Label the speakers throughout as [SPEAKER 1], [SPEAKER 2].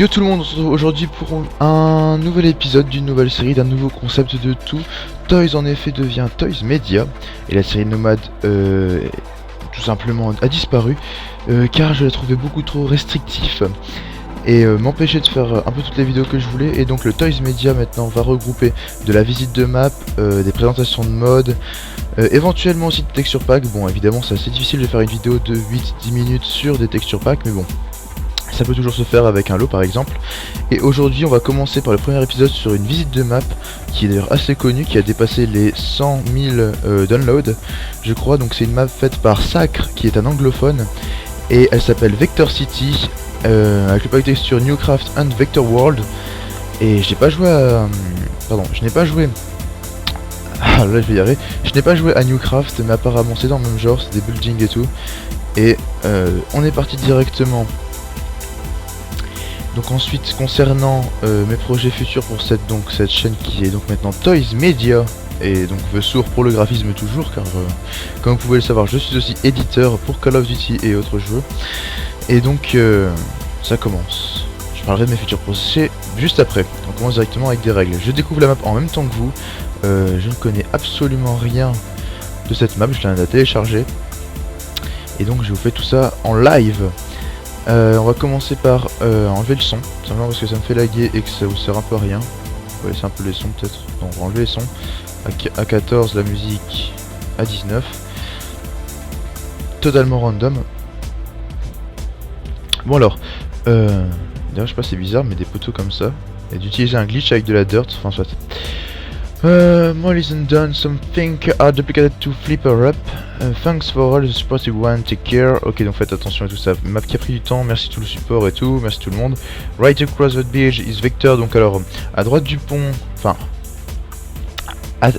[SPEAKER 1] Yo tout le monde, on se retrouve aujourd'hui pour un nouvel épisode d'une nouvelle série, d'un nouveau concept de tout. Toys en effet devient Toys Media et la série Nomade tout simplement a disparu car je la trouvais beaucoup trop restrictif et m'empêchait de faire un peu toutes les vidéos que je voulais. Et donc le Toys Media maintenant va regrouper de la visite de map, des présentations de mode, éventuellement aussi de texture pack. Bon évidemment c'est assez difficile de faire une vidéo de 8-10 minutes sur des texture packs, mais bon, ça peut toujours se faire avec un lot par exemple. Et aujourd'hui on va commencer par le premier épisode sur une visite de map qui est d'ailleurs assez connue, qui a dépassé les 100 000 downloads je crois. Donc c'est une map faite par Sacre qui est un anglophone et elle s'appelle Vector City avec le pack texture Newcraft and Vector World. Et j'ai pas joué à... pardon, je n'ai pas joué... Ah là je vais y arriver. Je n'ai pas joué à Newcraft, mais apparemment c'est dans le même genre, c'est des buildings et tout. Et on est parti directement. Donc ensuite concernant mes projets futurs pour cette chaîne qui est donc maintenant Toys Media, et donc The Sourd pour le graphisme toujours, car comme vous pouvez le savoir je suis aussi éditeur pour Call of Duty et autres jeux. Et donc ça commence. Je parlerai de mes futurs projets juste après. On commence directement avec des règles. Je découvre la map en même temps que vous. Je ne connais absolument rien de cette map, je viens de la télécharger. Et donc je vous fais tout ça en live. On va commencer par enlever le son, simplement parce que ça me fait laguer et que ça vous sert un peu à rien. On va laisser un peu les sons peut-être. Donc on va enlever les sons. À 14, la musique à 19. Totalement random. Bon alors, d'ailleurs je sais pas, c'est bizarre, mais des poteaux comme ça. Et d'utiliser un glitch avec de la dirt, enfin soit. More isn't done, something are duplicated to flip her up. Thanks for all the support everyone, take care. Ok, donc faites attention à tout ça. Map qui a pris du temps, merci tout le support et tout, merci tout le monde. Right across the bridge is Vector, donc alors à droite du pont, enfin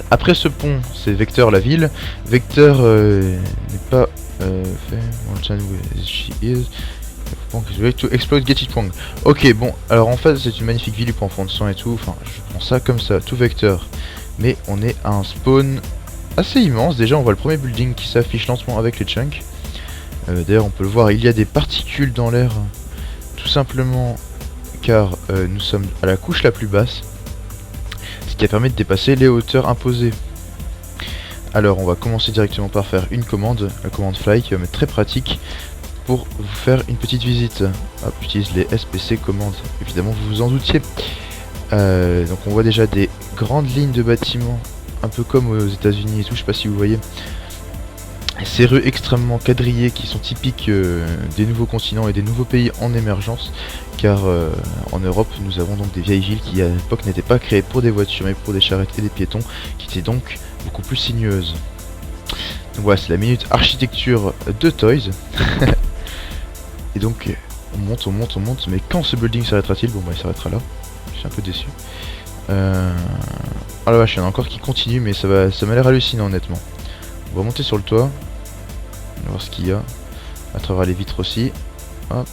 [SPEAKER 1] après ce pont c'est Vector la ville. Vector n'est pas fait, she is to exploit Getty Kwang. Ok, bon, alors en fait c'est une magnifique ville, en fond de sang et tout, enfin je prends ça comme ça, tout Vector. Mais on est à un spawn assez immense. Déjà on voit le premier building qui s'affiche lentement avec les chunks. D'ailleurs on peut le voir, il y a des particules dans l'air, tout simplement car nous sommes à la couche la plus basse, ce qui a permis de dépasser les hauteurs imposées. Alors on va commencer directement par faire une commande, la commande fly, qui va m'être très pratique pour vous faire une petite visite. Hop, j'utilise les SPC commandes, évidemment vous vous en doutiez. Donc on voit déjà des grandes lignes de bâtiments, un peu comme aux États-Unis et tout, je sais pas si vous voyez. Ces rues extrêmement quadrillées qui sont typiques des nouveaux continents et des nouveaux pays en émergence, car en Europe nous avons donc des vieilles villes qui à l'époque n'étaient pas créées pour des voitures mais pour des charrettes et des piétons, qui étaient donc beaucoup plus sinueuses. Donc voilà, c'est la minute architecture de Toys. Et donc on monte, mais quand ce building s'arrêtera-t-il? Bon bah il s'arrêtera là, je suis un peu déçu. Oh la vache, il y en a encore qui continue, mais ça m'a l'air hallucinant honnêtement. On va monter sur le toit, on va voir ce qu'il y a, à travers les vitres aussi, hop,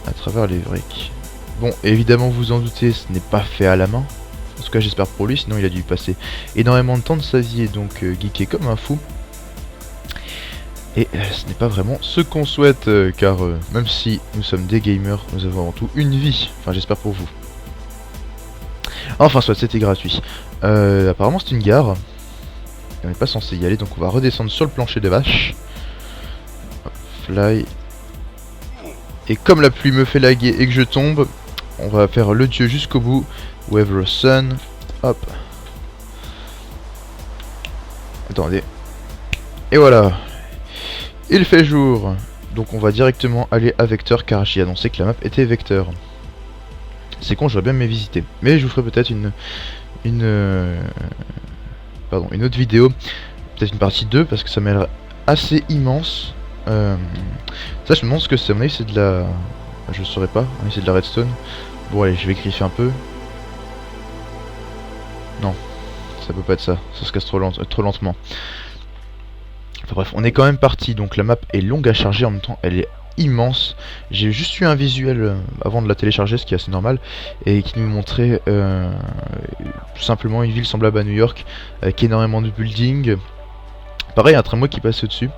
[SPEAKER 1] à travers les briques. Bon, évidemment vous en doutez, ce n'est pas fait à la main, en tout cas j'espère pour lui, sinon il a dû y passer énormément de temps de sa vie et donc geeker comme un fou. Et ce n'est pas vraiment ce qu'on souhaite, car même si nous sommes des gamers, nous avons avant tout une vie, enfin j'espère pour vous. Enfin soit, c'était gratuit. Apparemment c'est une gare. On n'est pas censé y aller, donc on va redescendre sur le plancher de vache. Hop, fly. Et comme la pluie me fait laguer et que je tombe, on va faire le dieu jusqu'au bout. Wave the sun. Hop. Attendez. Et voilà. Il fait jour. Donc on va directement aller à Vector, car j'ai annoncé que la map était Vector. C'est con, j'aurais bien aimé visiter. Mais je vous ferai peut-être une autre vidéo, peut-être une partie 2, parce que ça m'a l'air assez immense. Ça je me demande ce que c'est, à mon avis c'est de la... Je saurais pas, oui, c'est de la redstone. Bon allez, je vais griffer un peu. Non, ça peut pas être ça, ça se casse trop lentement. Enfin bref, on est quand même parti, donc la map est longue à charger, en même temps elle est immense. J'ai juste eu un visuel avant de la télécharger, ce qui est assez normal, et qui nous montrait tout simplement une ville semblable à New York, avec énormément de buildings. Pareil, un tramway qui passe au-dessus.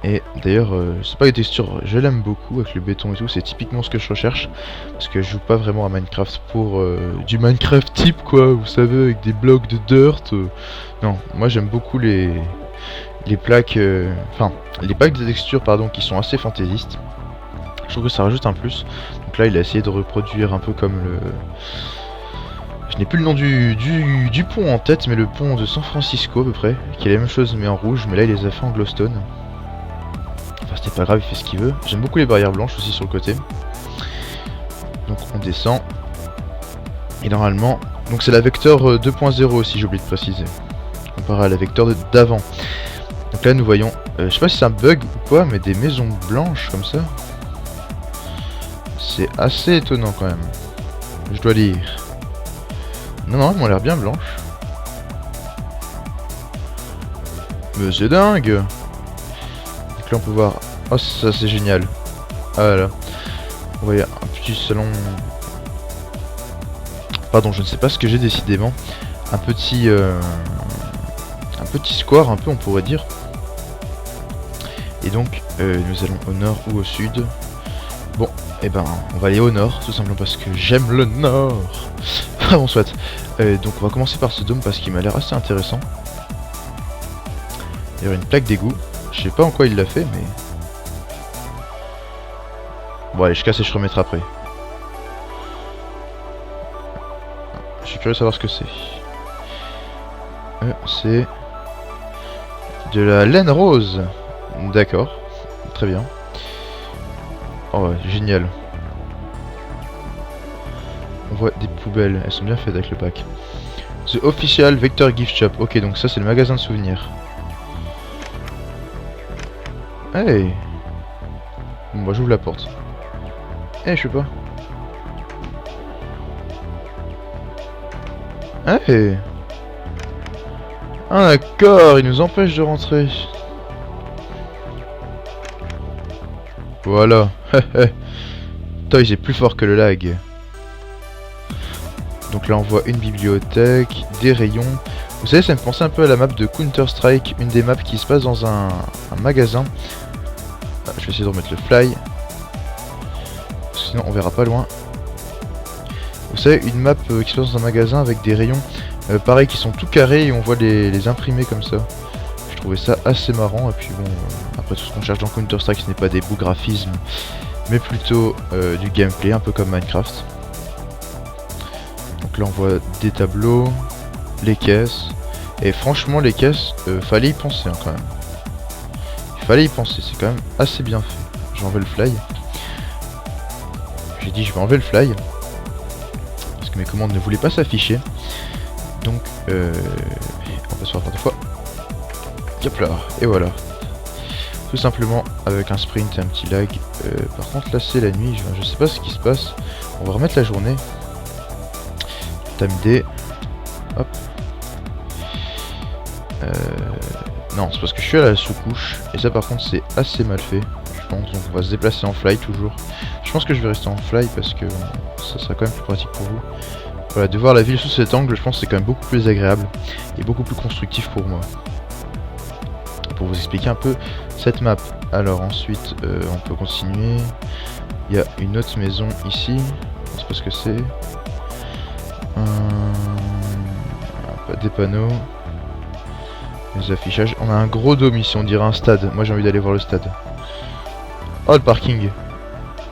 [SPEAKER 1] Et d'ailleurs, c'est pas les textures, je l'aime beaucoup avec le béton et tout, c'est typiquement ce que je recherche. Parce que je joue pas vraiment à Minecraft pour du Minecraft type quoi, vous savez, avec des blocs de dirt. Non, moi j'aime beaucoup les plaques, enfin, les packs de textures pardon, qui sont assez fantaisistes. Je trouve que ça rajoute un plus. Donc là il a essayé de reproduire un peu comme le... Je n'ai plus le nom du pont en tête, mais le pont de San Francisco à peu près, qui est la même chose mais en rouge, mais là il les a fait en glowstone. Enfin c'était pas grave, il fait ce qu'il veut. J'aime beaucoup les barrières blanches aussi sur le côté. Donc on descend. Et normalement, donc c'est la Vector 2.0 aussi, j'ai oublié de préciser. Comparé à la Vector d'avant. Donc là nous voyons, je sais pas si c'est un bug ou quoi, mais des maisons blanches comme ça. C'est assez étonnant quand même. Je dois dire. Non, elles m'ont l'air bien blanches. Mais c'est dingue. Donc là on peut voir. Oh ça c'est génial. Ah là. Vous voyez un petit salon. Pardon, je ne sais pas ce que j'ai décidément. Un petit square un peu on pourrait dire. Et donc nous allons au nord ou au sud. Bon, et ben on va aller au nord, tout simplement parce que j'aime le nord. Ah bon soit. Donc on va commencer par ce dôme parce qu'il m'a l'air assez intéressant. Il y a une plaque d'égout. Je sais pas en quoi il l'a fait mais... Bon allez, je casse et je remettrai après. Je suis curieux de savoir ce que c'est. C'est... de la laine rose. D'accord. Très bien. Oh ouais, génial. On voit des poubelles, elles sont bien faites avec le pack. The Official Vector Gift Shop. Ok, donc ça c'est le magasin de souvenirs. Hey. Bon bah j'ouvre la porte. Eh, je sais pas. Hey. Ah d'accord, il nous empêche de rentrer. Voilà. Toys est plus fort que le lag. Donc là on voit une bibliothèque, des rayons. Vous savez, ça me pensait un peu à la map de Counter-Strike, une des maps qui se passe dans un magasin. Ah, je vais essayer de remettre le fly. Sinon on verra pas loin. Vous savez, une map qui se passe dans un magasin avec des rayons pareil qui sont tout carrés et on voit les imprimer comme ça. Je trouvais ça assez marrant et puis bon, après tout ce qu'on cherche dans Counter-Strike ce n'est pas des beaux graphismes mais plutôt du gameplay un peu comme Minecraft. Donc là on voit des tableaux, les caisses et franchement les caisses, fallait y penser hein, quand même. Il fallait y penser, c'est quand même assez bien fait. J'ai enlevé le fly. J'ai dit je vais enlever le fly parce que mes commandes ne voulaient pas s'afficher. Donc on va se refaire deux fois. Hop là, et voilà. Tout simplement avec un sprint et un petit lag. Par contre là c'est la nuit, je sais pas ce qui se passe. On va remettre la journée. Tamd. Hop. Non, c'est parce que je suis à la sous-couche. Et ça par contre c'est assez mal fait. Je pense, donc on va se déplacer en fly toujours. Je pense que je vais rester en fly parce que ça sera quand même plus pratique pour vous. Voilà, de voir la ville sous cet angle, je pense que c'est quand même beaucoup plus agréable et beaucoup plus constructif pour moi. Pour vous expliquer un peu cette map. Alors ensuite, on peut continuer. Il y a une autre maison ici. Je ne sais pas ce que c'est. Pas des panneaux. Les affichages. On a un gros dôme ici, on dirait un stade. Moi j'ai envie d'aller voir le stade. Oh le parking.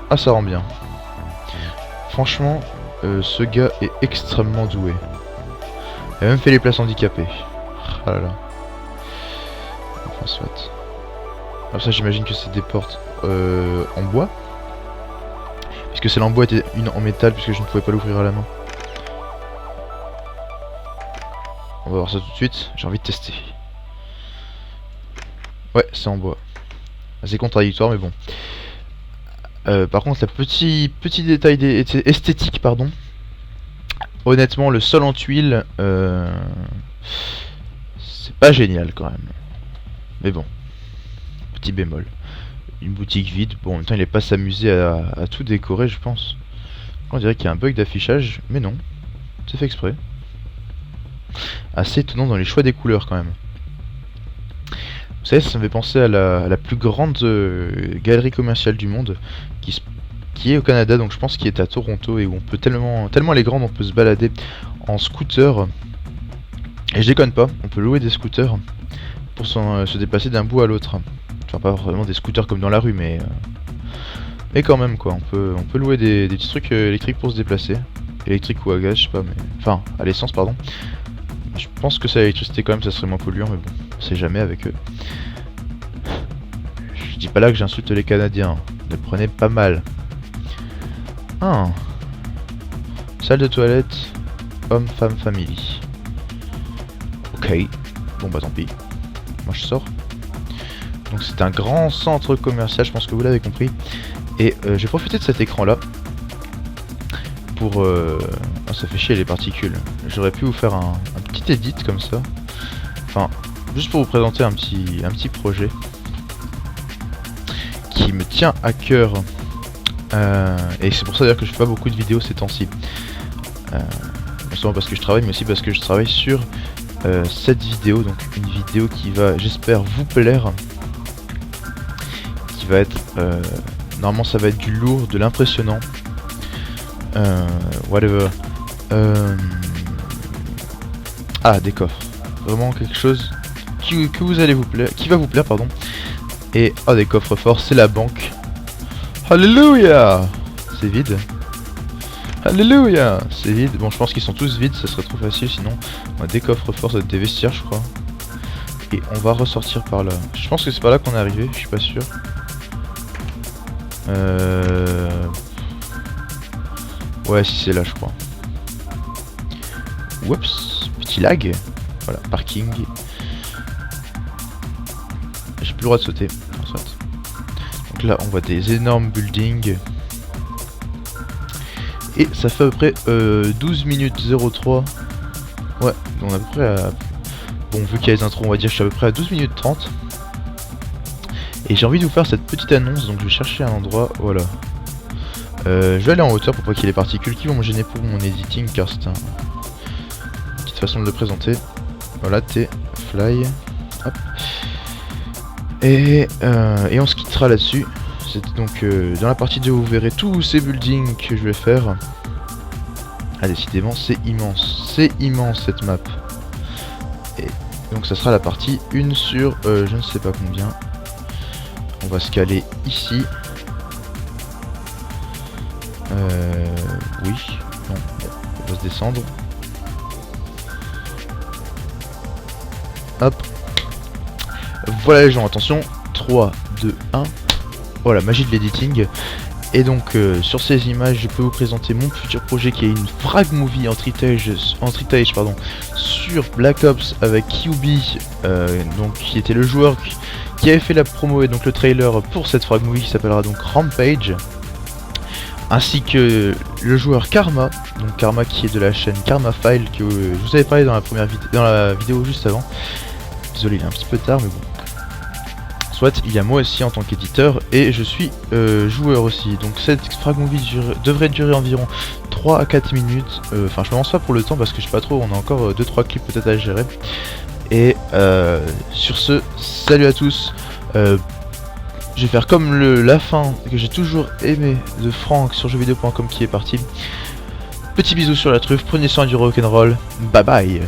[SPEAKER 1] Ah ça rend bien. Franchement... ce gars est extrêmement doué. Il a même fait les places handicapées. Ah là là. Enfin soit. Alors ça j'imagine que c'est des portes en bois. Puisque celle en bois était une en métal puisque je ne pouvais pas l'ouvrir à la main. On va voir ça tout de suite. J'ai envie de tester. Ouais c'est en bois. C'est contradictoire mais bon. Par contre, le petit détail esthétique, pardon. Honnêtement, le sol en tuile, c'est pas génial quand même. Mais bon, petit bémol. Une boutique vide. Bon, en même temps, il est pas s'amuser à tout décorer, je pense. On dirait qu'il y a un bug d'affichage, mais non, c'est fait exprès. Assez étonnant dans les choix des couleurs quand même. Vous savez, ça me fait penser à la plus grande galerie commerciale du monde, qui est au Canada, donc je pense qu'il est à Toronto, et où on peut tellement elle est grande, on peut se balader en scooter. Et je déconne pas, on peut louer des scooters pour se déplacer d'un bout à l'autre. Enfin, pas vraiment des scooters comme dans la rue, mais quand même quoi, on peut louer des petits trucs électriques pour se déplacer. Électrique ou à gaz, je sais pas, mais... Enfin, à l'essence, pardon. Je pense que c'est à l'électricité quand même, ça serait moins polluant, mais bon, on sait jamais avec eux. Je dis pas là que j'insulte les Canadiens, ne prenez pas mal. Ah. Salle de toilette, homme, femme, famille. Ok, bon bah tant pis. Moi je sors. Donc c'est un grand centre commercial, je pense que vous l'avez compris. Et je vais profiter de cet écran là pour... Oh, ça fait chier les particules. J'aurais pu vous faire un petit edit comme ça. Enfin, juste pour vous présenter un petit projet qui me tient à cœur. Et c'est pour ça d'ailleurs que je fais pas beaucoup de vidéos ces temps-ci. Non seulement parce que je travaille, mais aussi parce que je travaille sur cette vidéo. Donc une vidéo qui va, j'espère, vous plaire. Qui va être... normalement ça va être du lourd, de l'impressionnant. Whatever. Ah, des coffres. Vraiment quelque chose qui va vous plaire, pardon. Et oh, des coffres forts, c'est la banque. Alléluia. C'est vide. Alléluia. C'est vide. Bon, je pense qu'ils sont tous vides, ça serait trop facile sinon. On a des coffres forts, ça doit être des vestiaires, je crois. Et on va ressortir par là. Je pense que c'est par là qu'on est arrivé, je suis pas sûr. Ouais, si c'est là, je crois. Oups, petit lag. Voilà, parking. J'ai plus le droit de sauter. Non, soit. Donc là, on voit des énormes buildings. Et ça fait à peu près 12 minutes 03. Ouais, on est à peu près à... Bon, vu qu'il y a les intros, on va dire que je suis à peu près à 12 minutes 30. Et j'ai envie de vous faire cette petite annonce, donc je vais chercher un endroit, voilà. Je vais aller en hauteur pour pas qu'il y ait les particules qui vont me gêner pour mon editing, car c'est une petite façon de le présenter. Voilà, T, fly, hop. Et on se quittera là-dessus. C'est donc dans la partie 2 vous verrez tous ces buildings que je vais faire. Ah, décidément c'est immense cette map. Et donc ça sera la partie 1 sur je ne sais pas combien. On va se caler ici. Oui, non, on va se descendre. Hop. Voilà les gens, attention. 3, 2, 1. Voilà, magie de l'editing. Et donc sur ces images, je peux vous présenter mon futur projet qui est une frag movie en tritage pardon, sur Black Ops avec QB, donc qui était le joueur qui avait fait la promo et donc le trailer pour cette frag movie qui s'appellera donc Rampage. Ainsi que le joueur Karma, donc Karma qui est de la chaîne Karma File que je vous avais parlé dans la vidéo juste avant. Désolé, il est un petit peu tard mais bon. Soit il y a moi aussi en tant qu'éditeur et je suis joueur aussi. Donc cette frag movie devrait durer environ 3 à 4 minutes. Enfin je me lance pas pour le temps parce que je sais pas trop, on a encore 2-3 clips peut-être à gérer. Et sur ce, salut à tous. Je vais faire comme la fin que j'ai toujours aimé de Franck sur jeuxvideo.com qui est parti. Petit bisou sur la truffe, prenez soin du rock'n'roll, bye bye.